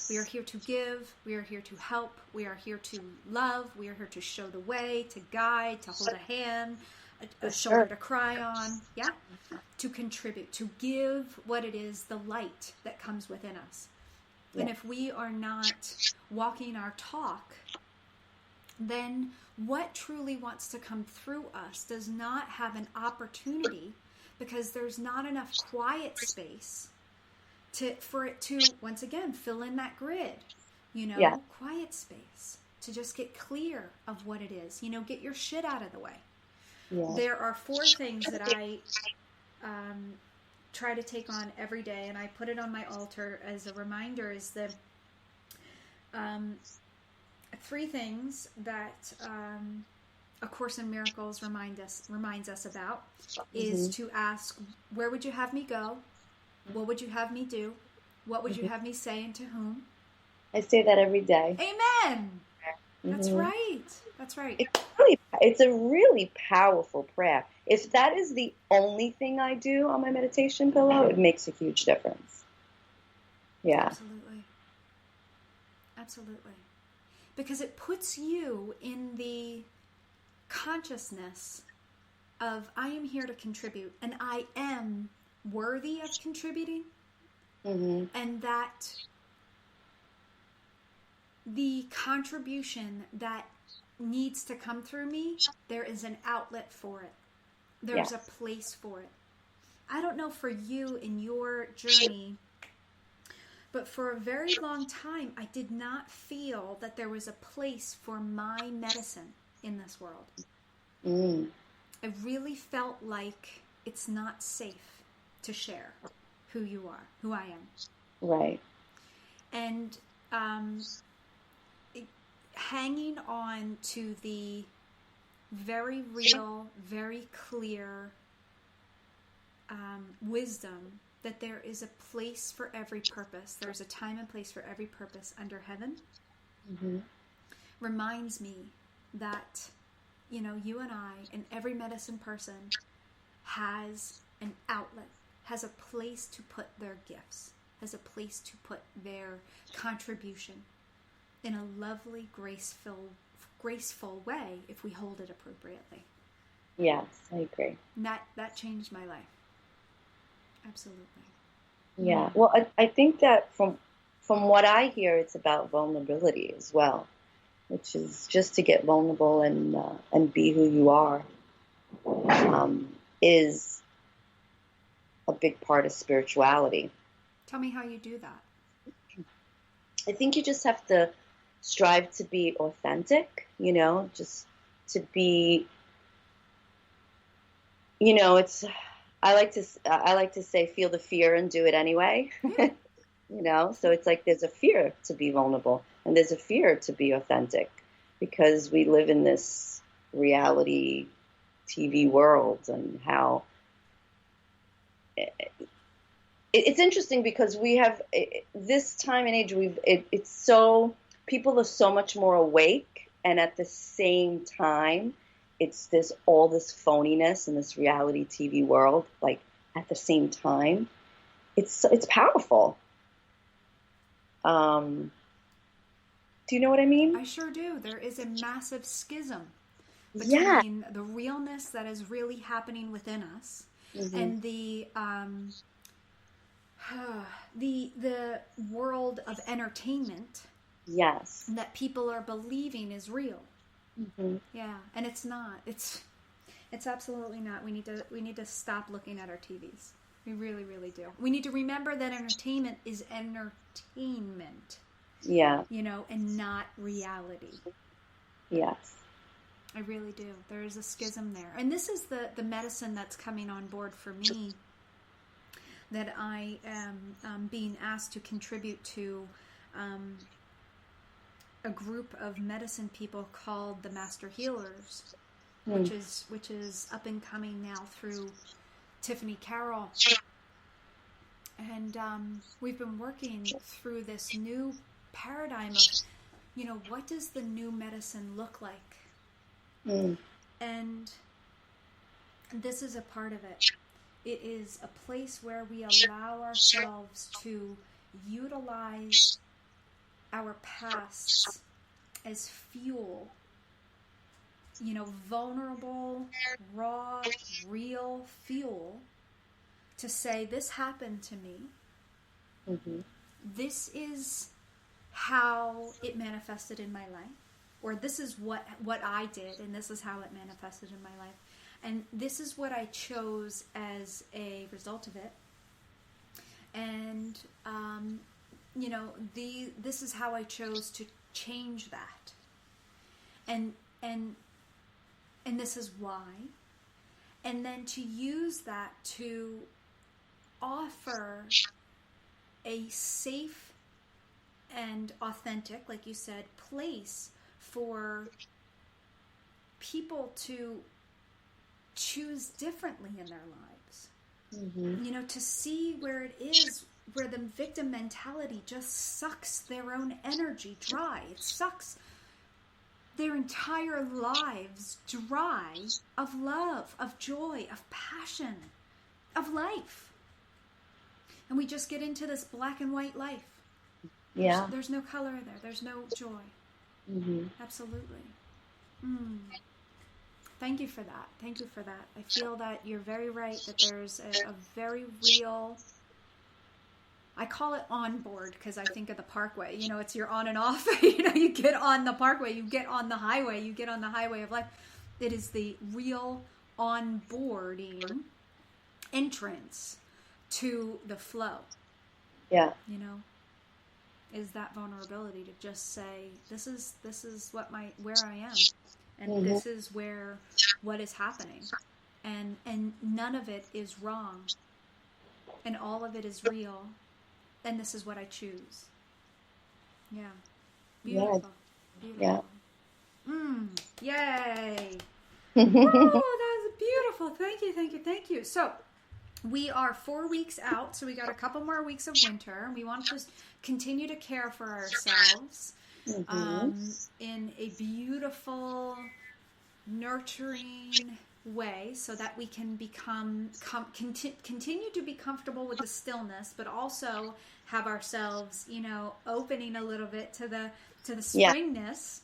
We are here to give. We are here to help. We are here to love. We are here to show the way, to guide, to hold a hand, a shoulder to cry on. Yeah. To contribute, to give what it is, the light that comes within us. And if we are not walking our talk, then what truly wants to come through us does not have an opportunity, because there's not enough quiet space for it to, once again, fill in that grid, quiet space to just get clear of what it is, get your shit out of the way. There are 4 things that I try to take on every day, and I put it on my altar as a reminder, is the 3 things that A Course in Miracles reminds us about is to ask, where would you have me go? What would you have me do? What would you have me say, and to whom? I say that every day. Amen. That's right. That's right. It's a really powerful prayer. If that is the only thing I do on my meditation pillow, it makes a huge difference. Yeah. Absolutely. Absolutely. Because it puts you in the consciousness of, I am here to contribute, and I am worthy of contributing, and that the contribution that needs to come through me, there is an outlet for it. There's a place for it. I don't know for you in your journey, but for a very long time, I did not feel that there was a place for my medicine in this world. I really felt like it's not safe to share who you are, who I am. Right. And hanging on to the very real, very clear wisdom that there is a place for every purpose. There's a time and place for every purpose under heaven. Reminds me that, you and I and every medicine person has an outlet, has a place to put their gifts, has a place to put their contribution in a lovely, graceful way if we hold it appropriately. Yes, I agree. And that changed my life. Absolutely. Yeah. Well, I think that from what I hear, it's about vulnerability as well, which is just to get vulnerable and be who you are, is a big part of spirituality. Tell me how you do that. I think you just have to strive to be authentic, just to be, it's, I like to say, feel the fear and do it anyway. So it's like there's a fear to be vulnerable, and there's a fear to be authentic, because we live in this reality TV world, and how it's interesting because we have this time and age. It's so, people are so much more awake, and at the same time, it's all this phoniness in this reality TV world. Like at the same time, it's powerful. Do you know what I mean? I sure do. There is a massive schism between the realness that is really happening within us and the world of entertainment. Yes. That people are believing is real. Yeah, and it's not. It's absolutely not. We need to stop looking at our TVs. We really, really do. We need to remember that entertainment is entertainment. Yeah. And not reality. Yes. I really do. There is a schism there. And this is the medicine that's coming on board for me, that I am being asked to contribute to a group of medicine people called the Master Healers, which is up and coming now through Tiffany Carroll. And we've been working through this new paradigm of, what does the new medicine look like? And this is a part of it. It is a place where we allow ourselves to utilize our past as fuel, vulnerable, raw, real fuel to say, this happened to me. Mm-hmm. This is how it manifested in my life. Or this is what I did, and this is how it manifested in my life. And this is what I chose as a result of it. And, this is how I chose to change that. And this is why. And then to use that to offer a safe and authentic, like you said, place for people to choose differently in their lives. Mm-hmm. To see where it is, where the victim mentality just sucks their own energy dry. It sucks their entire lives dry of love, of joy, of passion, of life. And we just get into this black and white life. Yeah. There's no color there. There's no joy. Mm-hmm. Absolutely. Thank you for that. Thank you for that. I feel that you're very right, that there's a very real, I call it on board because I think of the parkway. It's your on and off. You get on the parkway, you get on the highway, you get on the highway of life. It is the real onboarding entrance to the flow. Yeah. Is that vulnerability to just say, this is where I am, and Mm-hmm. this is what is happening, and none of it is wrong, and all of it is real, and this is what I choose. Yeah, beautiful, beautiful. Yay! Oh, that was beautiful. Thank you. So we are 4 weeks out, so we got a couple more weeks of winter. We want to continue to care for ourselves in a beautiful, nurturing way, so that we can continue to be comfortable with the stillness, but also have ourselves, opening a little bit to the springness.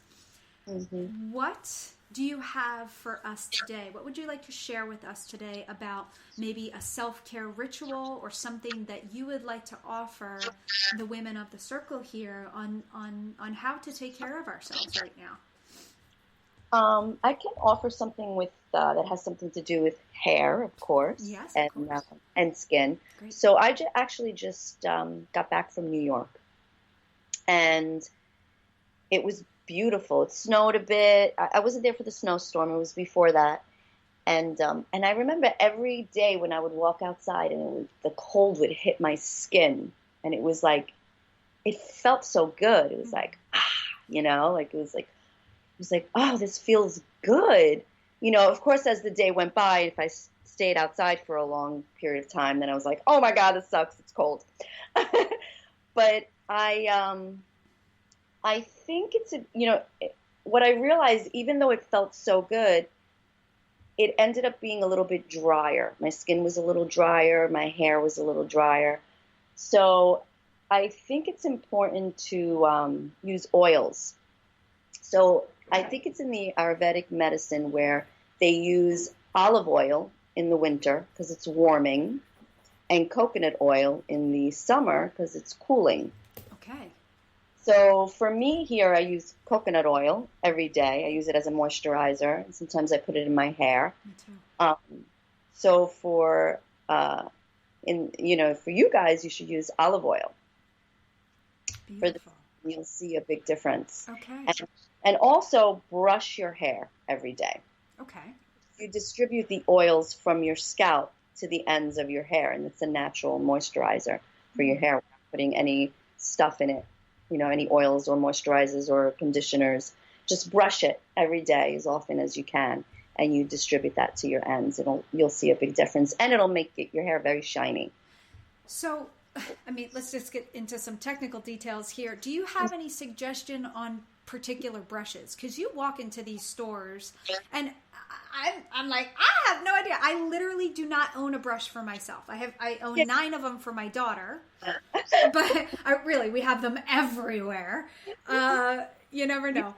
Mm-hmm. What do you have for us today? What would you like to share with us today about maybe a self-care ritual or something that you would like to offer the women of the circle here on how to take care of ourselves right now? I can offer something with that has something to do with hair, of course, yes, and of course. And skin. Great. So I actually just got back from New York, and it was beautiful. It snowed a bit. I wasn't there for the snowstorm. It was before that, and I remember every day when I would walk outside and the cold would hit my skin, and it was like, it felt so good. It was like, it was like, oh, this feels good. Of course, as the day went by, if I stayed outside for a long period of time, then I was like, oh my God, this sucks. It's cold. But I think it's, what I realized, even though it felt so good, it ended up being a little bit drier. My skin was a little drier. My hair was a little drier. So I think it's important to use oils. So I think it's in the Ayurvedic medicine where they use olive oil in the winter because it's warming, and coconut oil in the summer because it's cooling. Okay. So for me here, I use coconut oil every day. I use it as a moisturizer, and sometimes I put it in my hair. Me too. So for you guys, you should use olive oil. Beautiful. You'll see a big difference. Okay. And also brush your hair every day. Okay. You distribute the oils from your scalp to the ends of your hair, and it's a natural moisturizer for your hair. We're not putting any stuff in it, any oils or moisturizers or conditioners. Just brush it every day as often as you can, and you distribute that to your ends. You'll see a big difference, and it'll make your hair very shiny. So, let's just get into some technical details here. Do you have any suggestion on particular brushes? Because you walk into these stores, and I'm like, I have no idea. I literally do not own a brush for myself. I own 9 of them for my daughter, but we have them everywhere. You never know.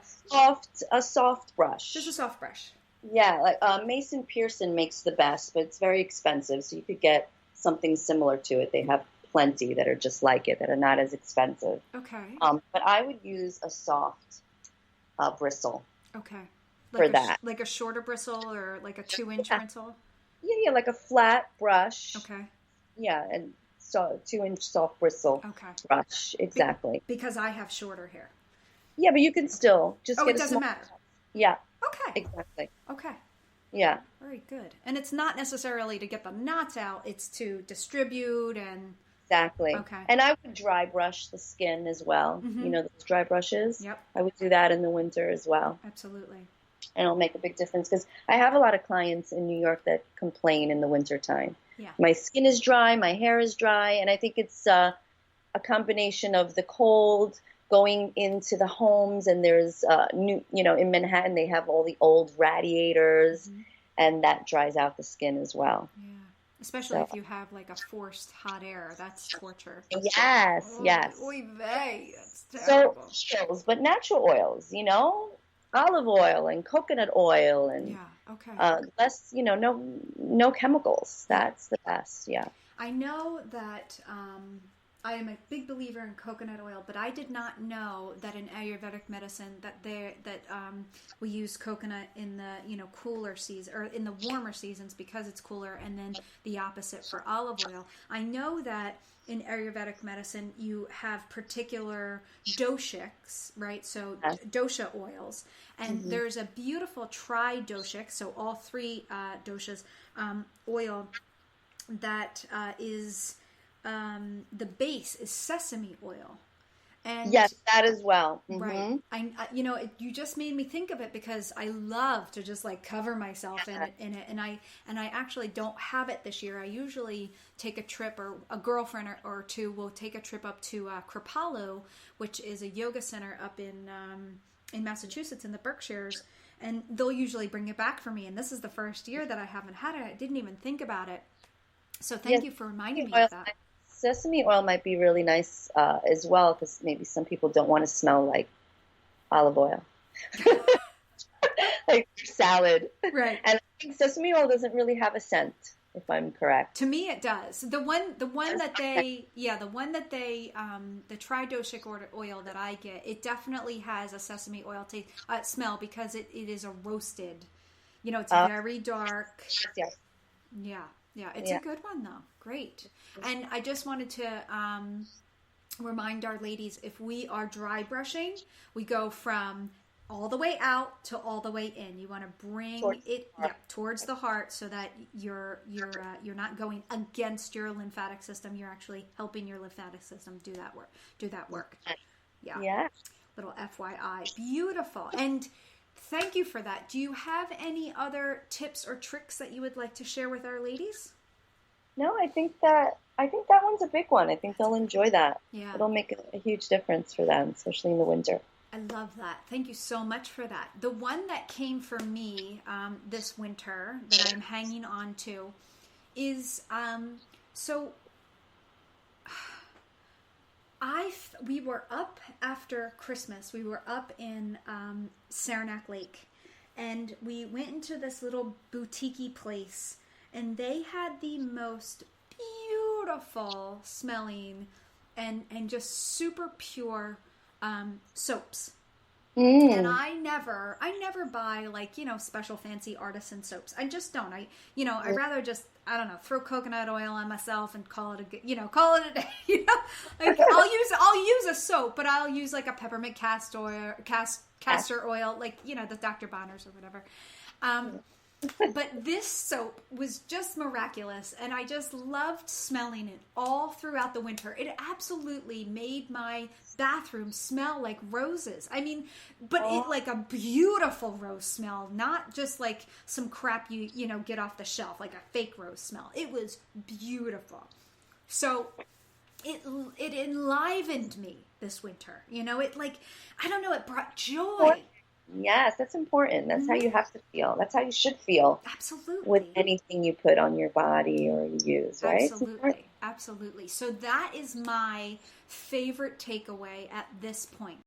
A soft brush. Just a soft brush. Yeah, like Mason Pearson makes the best, but it's very expensive. So you could get something similar to it. They have plenty that are just like it that are not as expensive. Okay. But I would use a soft bristle. Okay. For that, like a shorter bristle or like a 2-inch bristle. Yeah, like a flat brush. Okay. Yeah, and so 2-inch soft bristle. Okay. Brush, exactly. Because I have shorter hair. Yeah, but you can still just. Oh, it doesn't matter. Yeah. Okay. Exactly. Okay. Yeah. Very good. And it's not necessarily to get the knots out; it's to distribute and. Exactly. Okay. And I would dry brush the skin as well. Mm-hmm. You know those dry brushes. Yep. I would do that in the winter as well. Absolutely. And it'll make a big difference because I have a lot of clients in New York that complain in the wintertime. Yeah. My skin is dry, my hair is dry, and I think it's a combination of the cold going into the homes, and there's in Manhattan they have all the old radiators, and that dries out the skin as well. Yeah. Especially if you have like a forced hot air, that's torture. Yes, yes. Oy vey, that's terrible. So oils, but natural oils, olive oil and coconut oil and less, no chemicals. That's the best. Yeah. I know that I am a big believer in coconut oil, but I did not know that in Ayurvedic medicine that we use coconut in the cooler season or in the warmer seasons because it's cooler, and then the opposite for olive oil. I know that in Ayurvedic medicine you have particular doshiks, right? So dosha oils, and there's a beautiful tri-doshik, so all 3 doshas oil that is. The base is sesame oil, and yes, that as well. Right. You just made me think of it because I love to just like cover myself in it, and I actually don't have it this year. I usually take a trip, or a girlfriend or two will take a trip up to Kripalu, which is a yoga center up in Massachusetts in the Berkshires, and they'll usually bring it back for me. And this is the first year that I haven't had it. I didn't even think about it. So thank you for reminding me of that. Sesame oil might be really nice as well, because maybe some people don't want to smell like olive oil, like salad. Right. And I think sesame oil doesn't really have a scent, if I'm correct. To me, it does. The one that they, the tri-doshik oil that I get, it definitely has a sesame oil taste, smell, because it is a roasted. It's very dark. Yes. Yeah, it's a good one though. Great. And I just wanted to remind our ladies, if we are dry brushing, we go from all the way out to all the way in. You want to bring towards the heart, so that you're not going against your lymphatic system. You're actually helping your lymphatic system do that work. Yeah. Little FYI. Beautiful. And thank you for that. Do you have any other tips or tricks that you would like to share with our ladies? No, I think that one's a big one. I think they'll enjoy that. Yeah. It'll make a huge difference for them, especially in the winter. I love that. Thank you so much for that. The one that came for me this winter that I'm hanging on to is we were up after Christmas. We were up in Saranac Lake, and we went into this little boutique-y place, and they had the most beautiful smelling and just super pure soaps. And I never buy special fancy artisan soaps. I just don't. I'd rather just, I don't know, throw coconut oil on myself and call it a day. I'll use a soap, but I'll use like a peppermint castor oil, the Dr. Bonners or whatever. But this soap was just miraculous, and I just loved smelling it all throughout the winter. It absolutely made my bathroom smell like roses. I mean, but it like a beautiful rose smell, not just like some crap you get off the shelf, like a fake rose smell. It was beautiful. So it enlivened me this winter. It I don't know, it brought joy. Yes, that's important. That's how you have to feel. That's how you should feel with Absolutely. anything you put on your body or you use, right? It's important. Absolutely. Absolutely. So that is my favorite takeaway at this point.